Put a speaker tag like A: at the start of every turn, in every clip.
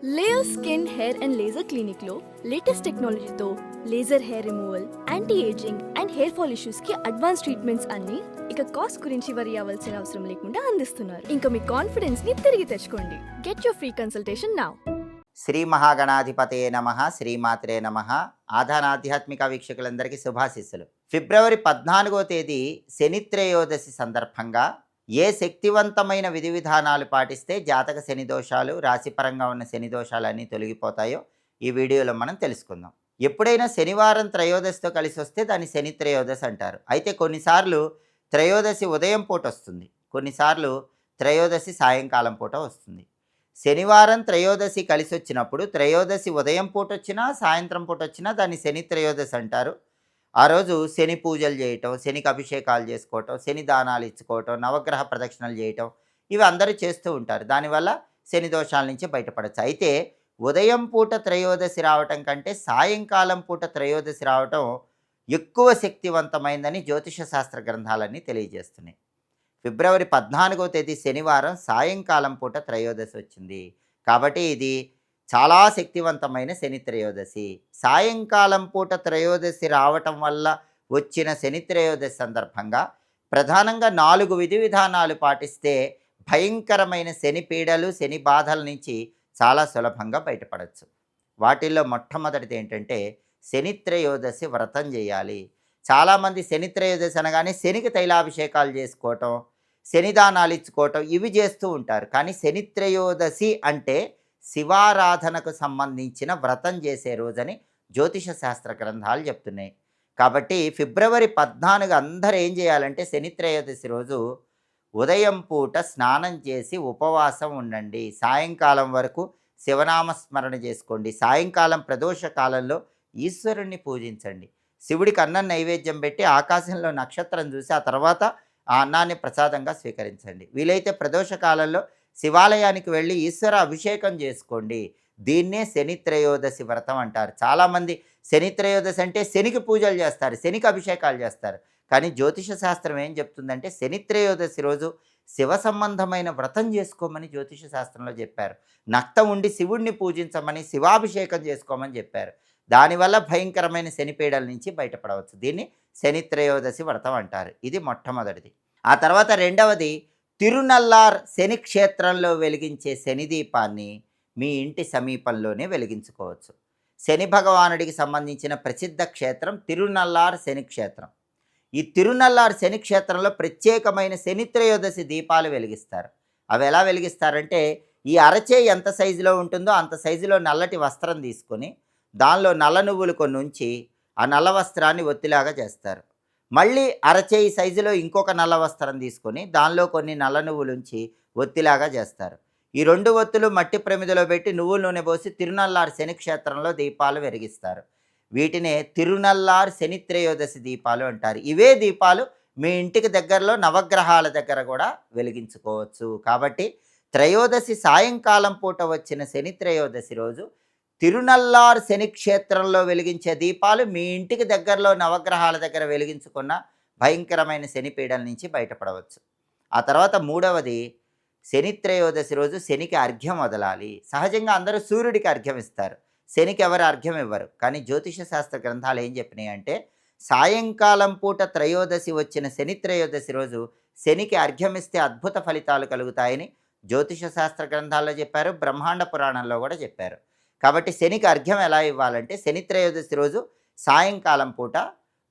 A: Layer skin hair and laser clinic లో latest టెక్నాలజీతో laser hair removal, anti ageing and hair fall issues కి advance treatments అన్ని ఇక cost గురించి వరి అవ్వాల్సిన అవసరం లేకుండా అందిస్తున్నారు. ఇంకా మీ కాన్ఫిడెన్స్ ని తిరిగి తెచ్చుకోండి. Get your free consultation now.
B: Shri మహాగణాధిపతయే నమః, శ్రీమాత్రే నమః. ఆధ్యాత్మిక వీక్షకులందరికీ శుభాశీస్సులు. ఫిబ్రవరి 14వ తేదీ శనిత్రయోదశి సందర్భంగా ఏ శక్తివంతమైన విధి విధానాలు పాటిస్తే జాతక శని దోషాలు, రాశిపరంగా ఉన్న శని దోషాలన్నీ తొలగిపోతాయో ఈ వీడియోలో మనం తెలుసుకుందాం. ఎప్పుడైనా శనివారం త్రయోదశితో కలిసి వస్తే దాన్ని శని త్రయోదశి అంటారు. అయితే కొన్నిసార్లు త్రయోదశి ఉదయం పూట వస్తుంది, కొన్నిసార్లు త్రయోదశి సాయంకాలం పూట వస్తుంది. శనివారం త్రయోదశి కలిసి వచ్చినప్పుడు త్రయోదశి ఉదయం పూట వచ్చినా సాయంత్రం పూట వచ్చినా దాన్ని శని త్రయోదశి అంటారు. ఆ రోజు శని పూజలు చేయటం, శనికి అభిషేకాలు చేసుకోవటం, శని దానాలు ఇచ్చుకోవటం, నవగ్రహ ప్రదక్షిణలు చేయటం ఇవి అందరూ చేస్తూ ఉంటారు. దానివల్ల శని దోషాల నుంచి బయటపడచ్చు. అయితే ఉదయం పూట త్రయోదశి రావటం కంటే సాయంకాలం పూట త్రయోదశి రావటం ఎక్కువ శక్తివంతమైందని జ్యోతిష శాస్త్ర గ్రంథాలన్నీ తెలియజేస్తున్నాయి. ఫిబ్రవరి 14వ తేదీ శనివారం సాయంకాలం పూట త్రయోదశి వచ్చింది కాబట్టి ఇది చాలా శక్తివంతమైన శని త్రయోదశి. సాయంకాలం పూట త్రయోదశి రావటం వల్ల వచ్చిన శని త్రయోదశి సందర్భంగా ప్రధానంగా 4 విధి విధానాలు పాటిస్తే భయంకరమైన శని పీడలు, శని బాధల నుంచి చాలా సులభంగా బయటపడవచ్చు. వాటిల్లో మొట్టమొదటిది ఏంటంటే శని త్రయోదశి వ్రతం చేయాలి. చాలామంది శని త్రయోదశి అనగానే శనికి తైలాభిషేకాలు చేసుకోవటం, శనిదానాలు ఇచ్చుకోవటం ఇవి చేస్తూ ఉంటారు. కానీ శని త్రయోదశి అంటే శివారాధనకు సంబంధించిన వ్రతం చేసే రోజని జ్యోతిష శాస్త్ర గ్రంథాలు చెప్తున్నాయి. కాబట్టి ఫిబ్రవరి 14 అందరూ ఏం చేయాలంటే శని త్రయోదశి రోజు ఉదయం పూట స్నానం చేసి ఉపవాసం ఉండండి. సాయంకాలం వరకు శివనామస్మరణ చేసుకోండి. సాయంకాలం ప్రదోష కాలంలో ఈశ్వరుణ్ణి పూజించండి. శివుడికి అన్నం నైవేద్యం పెట్టి ఆకాశంలో నక్షత్రం చూసి ఆ తర్వాత ఆ అన్నాన్ని ప్రసాదంగా స్వీకరించండి. వీలైతే ప్రదోష కాలంలో శివాలయానికి వెళ్ళి ఈశ్వర అభిషేకం చేసుకోండి. దీన్నే శని త్రయోదశి వ్రతం అంటారు. చాలామంది శని త్రయోదశి అంటే శనికి పూజలు చేస్తారు, శనికి అభిషేకాలు చేస్తారు. కానీ జ్యోతిష శాస్త్రం ఏం చెప్తుందంటే శని త్రయోదశి రోజు శివ సంబంధమైన వ్రతం చేసుకోమని జ్యోతిష శాస్త్రంలో చెప్పారు. నక్తం ఉండి శివుణ్ణి పూజించమని, శివాభిషేకం చేసుకోమని చెప్పారు. దానివల్ల భయంకరమైన శనిపీడల నుంచి బయటపడవచ్చు. దీన్ని శని త్రయోదశి వ్రతం అంటారు. ఇది మొట్టమొదటిది. ఆ తర్వాత రెండవది తిరునల్లార్ శని క్షేత్రంలో వెలిగించే శని దీపాన్ని మీ ఇంటి సమీపంలోనే వెలిగించుకోవచ్చు. శని భగవానుడికి సంబంధించిన ప్రసిద్ధ క్షేత్రం తిరునల్లార్ శని క్షేత్రం. ఈ తిరునల్లార్ శని క్షేత్రంలో ప్రత్యేకమైన శని త్రయోదశి దీపాలు వెలిగిస్తారు. అవి ఎలా వెలిగిస్తారంటే ఈ అరచేయి ఎంత సైజులో ఉంటుందో అంత సైజులో నల్లటి వస్త్రం తీసుకొని దానిలో నల్ల నువ్వులు కొన్ని ఉంచి ఆ నల్ల వస్త్రాన్ని ఒత్తిలాగా చేస్తారు. మళ్ళీ అరచేయి సైజులో ఇంకొక నల్ల వస్త్రం తీసుకొని దానిలో కొన్ని నల్ల నువ్వులు ఉంచి ఒత్తిలాగా చేస్తారు. ఈ 2 ఒత్తులు మట్టి ప్రమిదలో పెట్టి నువ్వుల నూనె పోసి తిరునల్లార్ శని క్షేత్రంలో దీపాలు వెలిగిస్తారు. వీటినే తిరునల్లార్ శని త్రయోదశి దీపాలు అంటారు. ఇవే దీపాలు మీ ఇంటికి దగ్గరలో నవగ్రహాల దగ్గర కూడా వెలిగించుకోవచ్చు. కాబట్టి త్రయోదశి సాయంకాలం పూట వచ్చిన శని త్రయోదశి రోజు తిరునల్లార్ శని క్షేత్రంలో వెలిగించే దీపాలు మీ ఇంటికి దగ్గరలో నవగ్రహాల దగ్గర వెలిగించుకున్న భయంకరమైన శని పీడల నుంచి బయటపడవచ్చు. ఆ తర్వాత మూడవది శని త్రయోదశి రోజు శనికి అర్ఘ్యం వదలాలి. సహజంగా అందరూ సూర్యుడికి అర్ఘ్యం ఇస్తారు, శనికి ఎవరు అర్ఘ్యం ఇవ్వరు. కానీ జ్యోతిష శాస్త్ర గ్రంథాలు ఏం చెప్పినాయి అంటే సాయంకాలం పూట త్రయోదశి వచ్చిన శని త్రయోదశి రోజు శనికి అర్ఘ్యం ఇస్తే అద్భుత ఫలితాలు కలుగుతాయని జ్యోతిష శాస్త్ర గ్రంథాల్లో చెప్పారు, బ్రహ్మాండ పురాణంలో కూడా చెప్పారు. కాబట్టి శనికి అర్ఘ్యం ఎలా ఇవ్వాలంటే శని త్రయోదశి రోజు సాయంకాలం పూట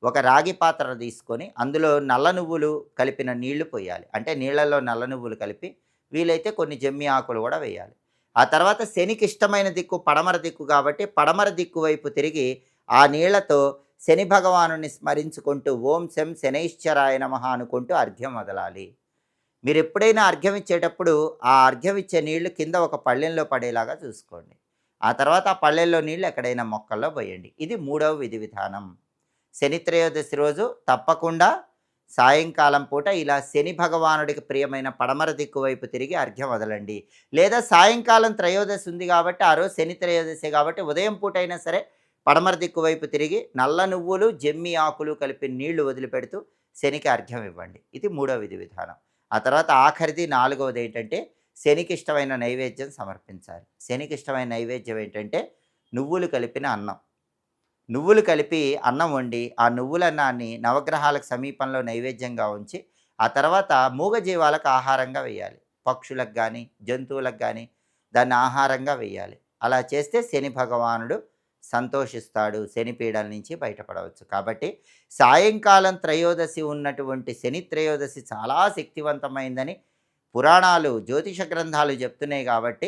B: ఒక రాగి పాత్ర తీసుకొని అందులో నల్ల నువ్వులు కలిపిన నీళ్లు పోయాలి. అంటే నీళ్లలో నల్ల నువ్వులు కలిపి వీలైతే కొన్ని జమ్మి ఆకులు కూడా వేయాలి. ఆ తర్వాత శనికి ఇష్టమైన దిక్కు పడమర దిక్కు కాబట్టి పడమర దిక్కు వైపు తిరిగి ఆ నీళ్లతో శని భగవానుని స్మరించుకుంటూ ఓం శం శనైశ్చరాయ నమః అనుకుంటూ అర్ఘ్యం వదలాలి. మీరు ఎప్పుడైనా అర్ఘ్యం ఇచ్చేటప్పుడు ఆ అర్ఘ్యం ఇచ్చే నీళ్లు కింద ఒక పళ్ళెంలో పడేలాగా చూసుకోండి. ఆ తర్వాత ఆ పళ్ళెల్లో నీళ్ళు ఎక్కడైనా మొక్కల్లో పోయండి. ఇది మూడవ విధి విధానం. శని త్రయోదశి రోజు తప్పకుండా సాయంకాలం పూట ఇలా శని భగవానుడికి ప్రియమైన పడమర దిక్కు వైపు తిరిగి అర్ఘ్యం వదలండి. లేదా సాయంకాలం త్రయోదశి ఉంది కాబట్టి ఆ రోజు శని త్రయోదశి కాబట్టి ఉదయం పూట అయినా సరే పడమర దిక్కు వైపు తిరిగి నల్ల నువ్వులు జమ్మి ఆకులు కలిపి నీళ్లు వదిలిపెడుతూ శనికి అర్ఘ్యం ఇవ్వండి. ఇది మూడవ విధి విధానం. ఆ తర్వాత ఆఖరిది నాలుగవది ఏంటంటే శనికి ఇష్టమైన నైవేద్యం సమర్పించాలి. శనికి ఇష్టమైన నైవేద్యం ఏంటంటే నువ్వులు కలిపిన అన్నం. నువ్వులు కలిపి అన్నం వండి, ఆ నువ్వులన్నాన్ని నవగ్రహాలకు సమీపంలో నైవేద్యంగా ఉంచి, ఆ తర్వాత మూగజీవాలకు ఆహారంగా వేయాలి. పక్షులకు గానీ, జంతువులకు గానీ దాన్ని ఆహారంగా వేయాలి. అలా చేస్తే శని భగవానుడు సంతోషిస్తాడు. శని పీడల నుంచి బయటపడవచ్చు. కాబట్టి సాయంకాలం త్రయోదశి ఉన్నటువంటి శని త్రయోదశి చాలా శక్తివంతమైందని పురాణాలు, జ్యోతిష గ్రంథాలు చెప్తున్నాయి కాబట్టి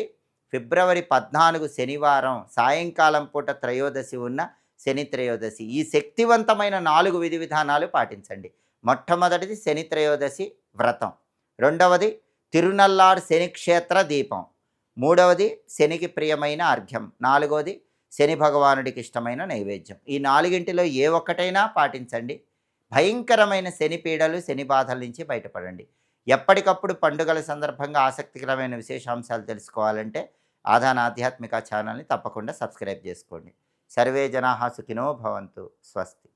B: ఫిబ్రవరి 14 శనివారం సాయంకాలం పూట త్రయోదశి ఉన్న శని త్రయోదశి. ఈ శక్తివంతమైన 4 విధి విధానాలు పాటించండి. మొట్టమొదటిది శని త్రయోదశి వ్రతం. రెండవది తిరునల్లార్ శని క్షేత్ర దీపం. మూడవది శనికి ప్రియమైన అర్ఘ్యం. నాలుగవది శని భగవానుడికి ఇష్టమైన నైవేద్యం. ఈ నాలుగింటిలో ఏ ఒక్కటైనా పాటించండి. భయంకరమైన శని పీడలు, శని బాధల నుంచి బయటపడండి. ఎప్పటికప్పుడు పండుగల సందర్భంగా ఆసక్తికరమైన విశేషాంశాలు తెలుసుకోవాలంటే ఆధాన్ ఆధ్యాత్మిక ఛానల్ని తప్పకుండా సబ్స్క్రైబ్ చేసుకోండి. సర్వే జనాః సుఖినో భవంతు. స్వస్తి.